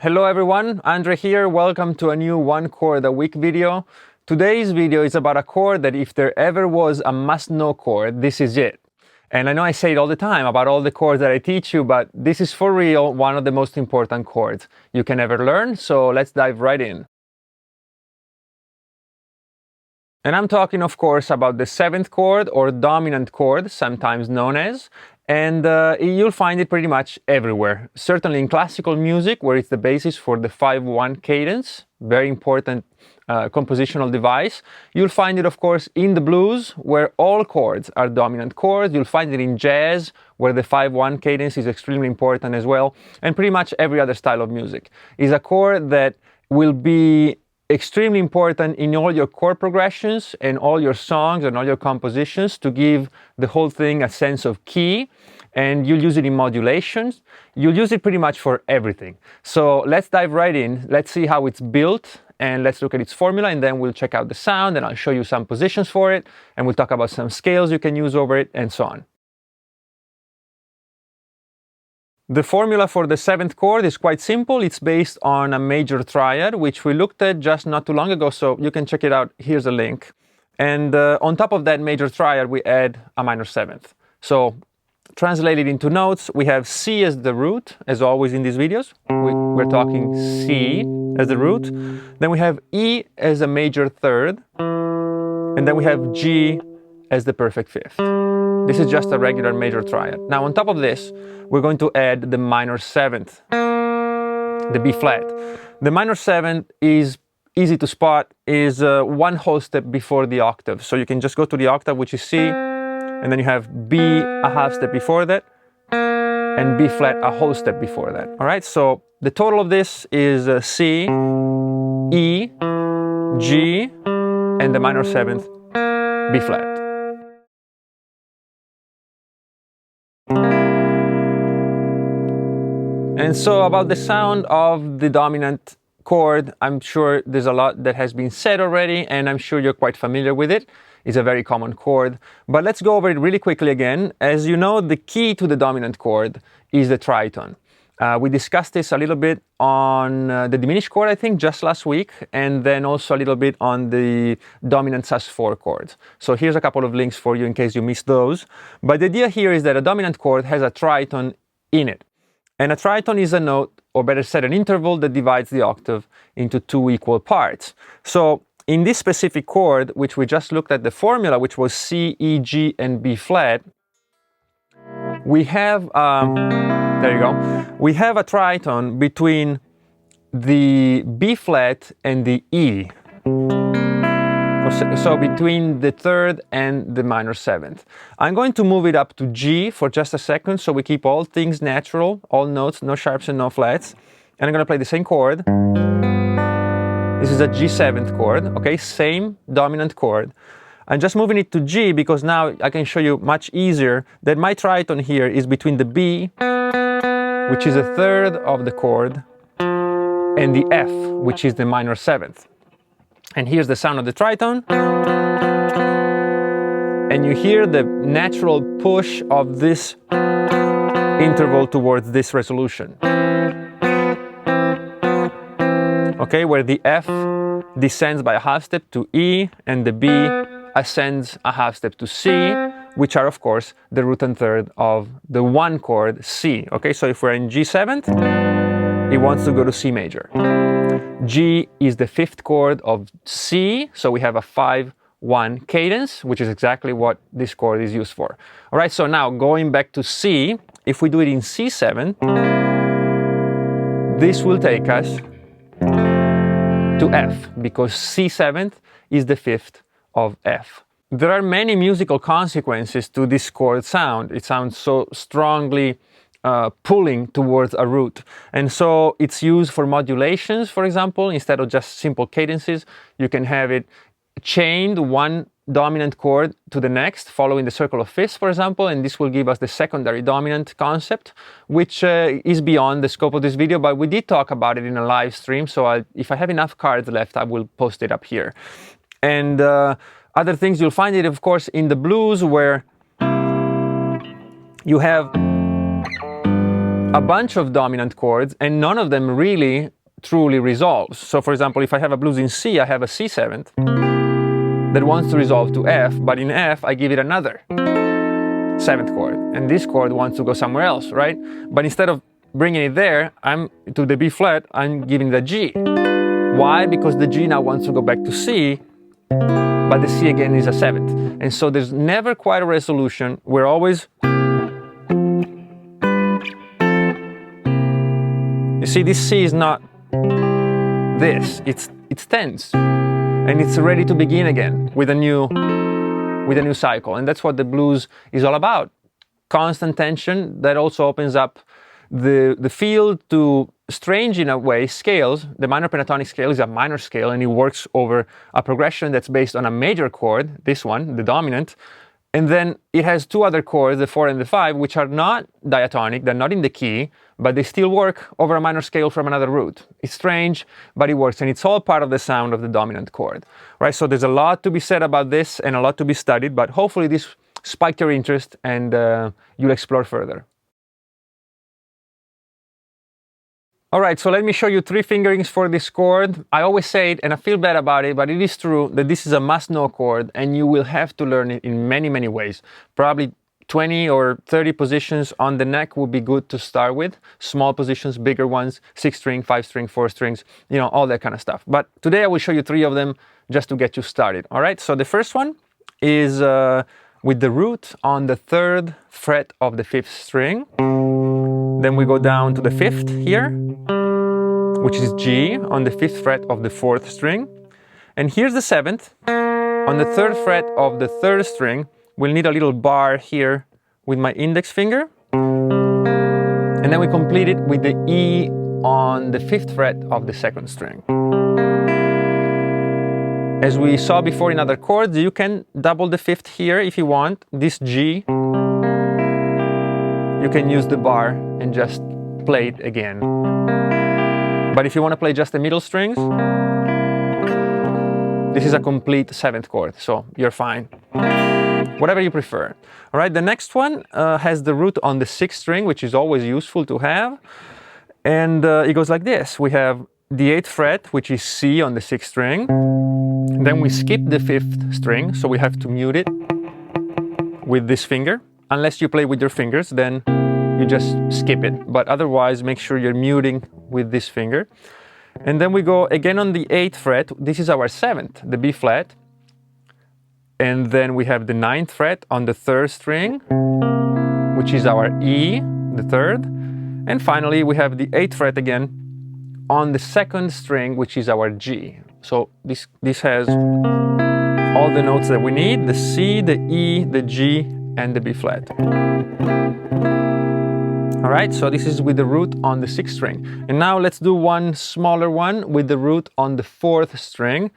Hello everyone, Andre here. Welcome to a new one chord a week video. Today's video is about a chord that if there ever was a must-know chord, this is it. And I know I say it all the time about all the chords that I teach you, but this is for real one of the most important chords you can ever learn, so let's dive right in. And I'm talking, of course, about the seventh chord or dominant chord, sometimes known as, and you'll find it pretty much everywhere. Certainly in classical music, where it's the basis for the 5/1 cadence, very important compositional device. You'll find it, of course, in the blues, where all chords are dominant chords. You'll find it in jazz, where the 5/1 cadence is extremely important as well, and pretty much every other style of music. Is a chord that will be extremely important in all your chord progressions and all your songs and all your compositions to give the whole thing a sense of key, and you'll use it in modulations. You'll use it pretty much for everything. So let's dive right in. Let's see how it's built and let's look at its formula, and then we'll check out the sound and I'll show you some positions for it, and we'll talk about some scales you can use over it and so on. The formula for the seventh chord is quite simple. It's based on a major triad, which we looked at just not too long ago, so you can check it out. Here's a link. And on top of that major triad, we add a minor seventh. So translated into notes, we have C as the root, as always in these videos. We're talking C as the root. Then we have E as a major third. And then we have G as the perfect fifth. This is just a regular major triad. Now on top of this, we're going to add the minor seventh, the B flat. The minor seventh is easy to spot, is one whole step before the octave. So you can just go to the octave, which is C, and then you have B a half step before that, and B flat a whole step before that. All right, so the total of this is C, E, G, and the minor seventh, B flat. And so about the sound of the dominant chord, I'm sure there's a lot that has been said already, and I'm sure you're quite familiar with it. It's a very common chord, but let's go over it really quickly again. As you know, the key to the dominant chord is the tritone. We discussed this a little bit on the diminished chord, I think, just last week, and then also a little bit on the dominant sus4 chords. So here's a couple of links for you in case you missed those. But the idea here is that a dominant chord has a tritone in it. And a tritone is a note, or better said, an interval that divides the octave into two equal parts. So in this specific chord, which we just looked at the formula, which was C, E, G, and B flat, we have, there you go, we have a tritone between the B flat and the E. So between the third and the minor seventh. I'm going to move it up to G for just a second, so we keep all things natural, all notes, no sharps and no flats. And I'm going to play the same chord. This is a G7th chord, okay, same dominant chord. I'm just moving it to G because now I can show you much easier that my tritone here is between the B, which is a third of the chord, and the F, which is the minor seventh. And here's the sound of the tritone. And you hear the natural push of this interval towards this resolution. Okay, where the F descends by a half step to E, and the B ascends a half step to C, which are, of course, the root and third of the one chord C. Okay, so if we're in G7th, it wants to go to C major. G is the fifth chord of C, so we have a 5/1 cadence, which is exactly what this chord is used for. All right, so now going back to C, if we do it in C7, this will take us to F, because C7th is the fifth of F. There are many musical consequences to this chord sound. It sounds so strongly pulling towards a root. And so it's used for modulations, for example. Instead of just simple cadences, you can have it chained one dominant chord to the next, following the circle of fifths, for example, and this will give us the secondary dominant concept, which is beyond the scope of this video, but we did talk about it in a live stream, so if I have enough cards left, I will post it up here. And other things, you'll find it, of course, in the blues, where you have a bunch of dominant chords, and none of them really truly resolves. So for example, if I have a blues in C, I have a C7 that wants to resolve to F, but in F I give it another 7th chord, and this chord wants to go somewhere else, right? But instead of bringing it there, to the B flat, I'm giving the G. Why? Because the G now wants to go back to C, but the C again is a 7th. And so there's never quite a resolution. We're always... You see, this C is not this, it's tense. And it's ready to begin again with a new cycle. And that's what the blues is all about. Constant tension that also opens up the field to, strange in a way, scales. The minor pentatonic scale is a minor scale, and it works over a progression that's based on a major chord, this one, the dominant. And then it has two other chords, the 4 and the 5, which are not diatonic, they're not in the key, but they still work over a minor scale from another root. It's strange, but it works, and it's all part of the sound of the dominant chord, right? So there's a lot to be said about this and a lot to be studied, but hopefully this spiked your interest and you'll explore further. All right, so let me show you 3 fingerings for this chord. I always say it, and I feel bad about it, but it is true that this is a must-know chord, and you will have to learn it in many, many ways. Probably 20 or 30 positions on the neck would be good to start with. Small positions, bigger ones, 6-string, 5-string, 4 strings, you know, all that kind of stuff. But today I will show you 3 of them just to get you started. All right, so the first one is with the root on the 3rd fret of the 5th string. Then we go down to the 5th here, which is G on the 5th fret of the 4th string. And here's the 7th. On the 3rd fret of the 3rd string, we'll need a little bar here with my index finger. And then we complete it with the E on the 5th fret of the 2nd string. As we saw before in other chords, you can double the 5th here if you want. This G, you can use the bar and just play it again. But if you want to play just the middle strings, this is a complete 7th chord, so you're fine. Whatever you prefer. All right, the next one has the root on the 6th string, which is always useful to have. And it goes like this. We have the 8th fret, which is C on the 6th string. Then we skip the 5th string, so we have to mute it with this finger. Unless you play with your fingers, then you just skip it. But otherwise, make sure you're muting with this finger. And then we go again on the 8th fret. This is our 7th, the B flat. And then we have the 9th fret on the 3rd string, which is our E, the 3rd. And finally, we have the 8th fret again on the 2nd string, which is our G. So this has all the notes that we need, the C, the E, the G, and the B flat. All right, so this is with the root on the 6th string. And now let's do one smaller one with the root on the 4th string.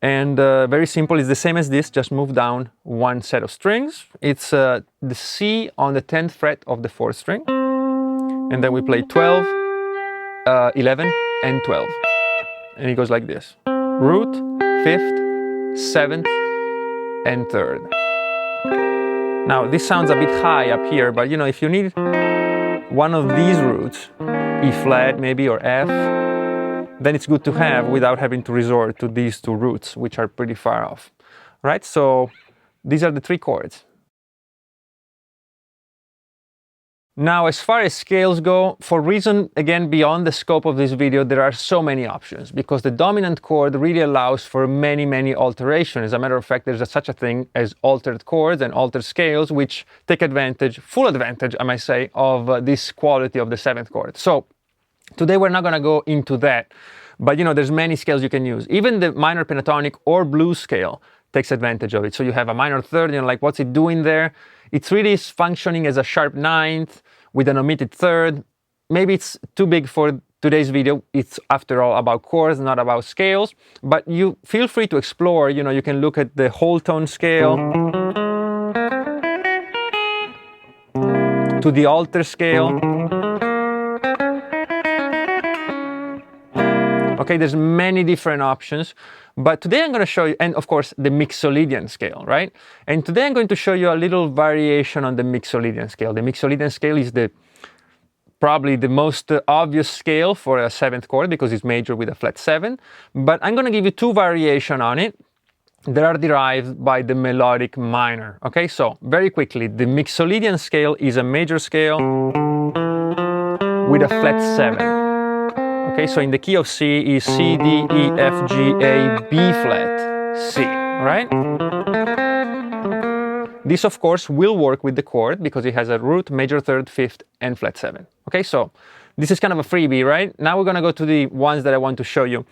And very simple, it's the same as this, just move down one set of strings. It's the C on the 10th fret of the 4th string. And then we play 12, 11, and 12. And it goes like this. Root, 5th, 7th, and 3rd. Now, this sounds a bit high up here, but you know, if you need one of these roots, E flat maybe, or F, then it's good to have without having to resort to these 2 roots, which are pretty far off. Right? So these are the 3 chords. Now, as far as scales go, for reason, again, beyond the scope of this video, there are so many options because the dominant chord really allows for many, many alterations. As a matter of fact, there's such a thing as altered chords and altered scales, which take advantage, full advantage, I might say, of this quality of the 7th chord. So today we're not going to go into that, but you know, there's many scales you can use. Even the minor pentatonic or blues scale takes advantage of it. So you have a minor 3rd, you know, like what's it doing there? It's really functioning as a sharp 9th with an omitted 3rd. Maybe it's too big for today's video. It's after all about chords, not about scales, but you feel free to explore. You know, you can look at the whole tone scale, to the alter scale. Okay, there's many different options, but today I'm going to show you, and of course the Mixolydian scale, right? And today I'm going to show you a little variation on the Mixolydian scale. The Mixolydian scale is the probably the most obvious scale for a 7th chord because it's major with a flat 7. But I'm going to give you two variations on it that are derived by the melodic minor. Okay, so very quickly, the Mixolydian scale is a major scale with a flat 7. Okay, so in the key of C is C, D, E, F, G, A, B flat, C, right? This, of course, will work with the chord because it has a root, major third, fifth, and flat 7. Okay, so this is kind of a freebie, right? Now we're going to go to the ones that I want to show you.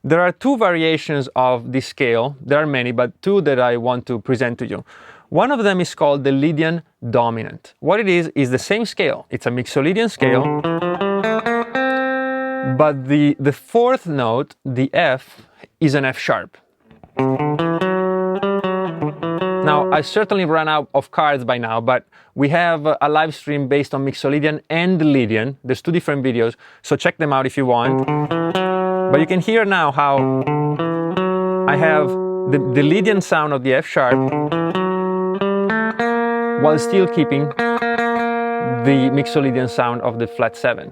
There are two variations of this scale. There are many, but two that I want to present to you. One of them is called the Lydian Dominant. What it is the same scale. It's a Mixolydian scale, but the fourth note, the F, is an F sharp. Now, I certainly ran out of cards by now, but we have a live stream based on Mixolydian and Lydian. There's two different videos, so check them out if you want. But you can hear now how I have the Lydian sound of the F sharp while still keeping the Mixolydian sound of the flat 7.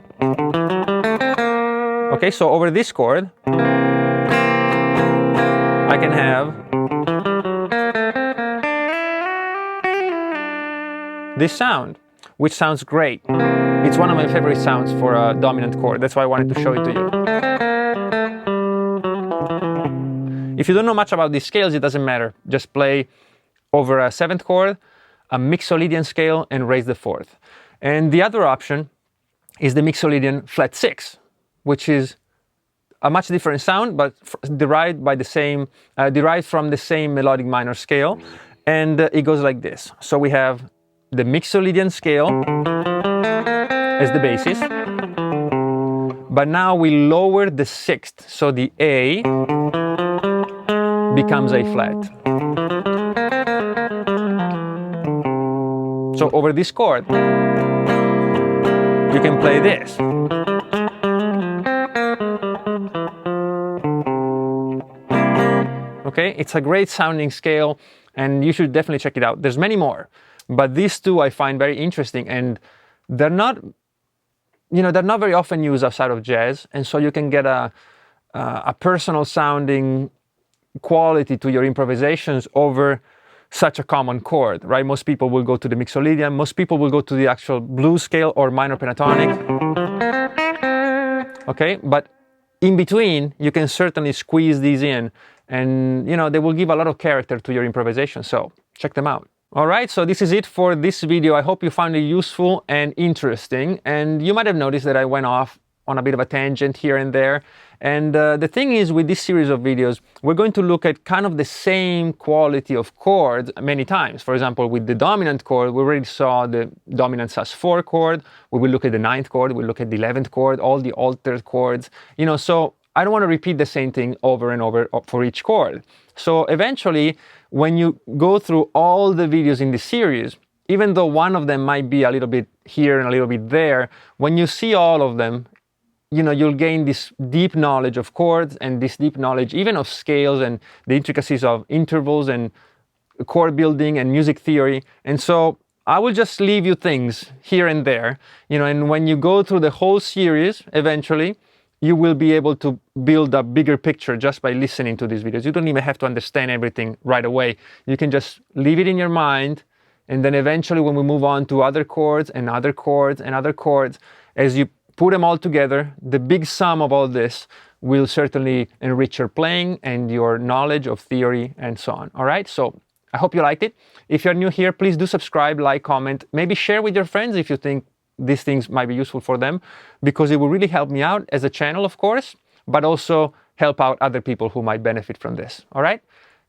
Okay, so over this chord, I can have this sound, which sounds great. It's one of my favorite sounds for a dominant chord. That's why I wanted to show it to you. If you don't know much about these scales, it doesn't matter. Just play over a 7th chord, a Mixolydian scale, and raise the 4th. And the other option is the Mixolydian flat 6, which is a much different sound, but derived from the same melodic minor scale. And it goes like this. So we have the Mixolydian scale as the basis, but now we lower the 6th, so the A becomes A flat. So over this chord, you can play this. Okay, it's a great sounding scale, and you should definitely check it out. There's many more, but these two I find very interesting, and they're not very often used outside of jazz, and so you can get a personal sounding quality to your improvisations over such a common chord, right? Most people will go to the Mixolydian, most people will go to the actual blues scale or minor pentatonic. Okay, but in between, you can certainly squeeze these in, and they will give a lot of character to your improvisation, so check them out. All right, so this is it for this video. I hope you found it useful and interesting, and you might have noticed that I went off on a bit of a tangent here and there. And the thing is, with this series of videos, we're going to look at kind of the same quality of chords many times. For example, with the dominant chord, we already saw the dominant sus4 chord. We will look at the 9th chord, we'll look at the 11th chord, all the altered chords. So I don't want to repeat the same thing over and over for each chord. So eventually, when you go through all the videos in this series, even though one of them might be a little bit here and a little bit there, when you see all of them, you'll gain this deep knowledge of chords and this deep knowledge even of scales and the intricacies of intervals and chord building and music theory. And so I will just leave you things here and there, and when you go through the whole series, eventually, you will be able to build a bigger picture just by listening to these videos. You don't even have to understand everything right away. You can just leave it in your mind, and then eventually when we move on to other chords and other chords and other chords, as you put them all together, the big sum of all this will certainly enrich your playing and your knowledge of theory and so on. All right, so I hope you liked it. If you're new here, please do subscribe, like, comment, maybe share with your friends if you think these things might be useful for them, because it will really help me out as a channel, of course, but also help out other people who might benefit from this. All right,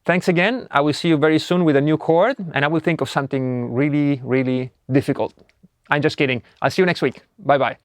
thanks again. I will see you very soon with a new chord, and I will think of something really, really difficult. I'm just kidding. I'll see you next week. Bye-bye.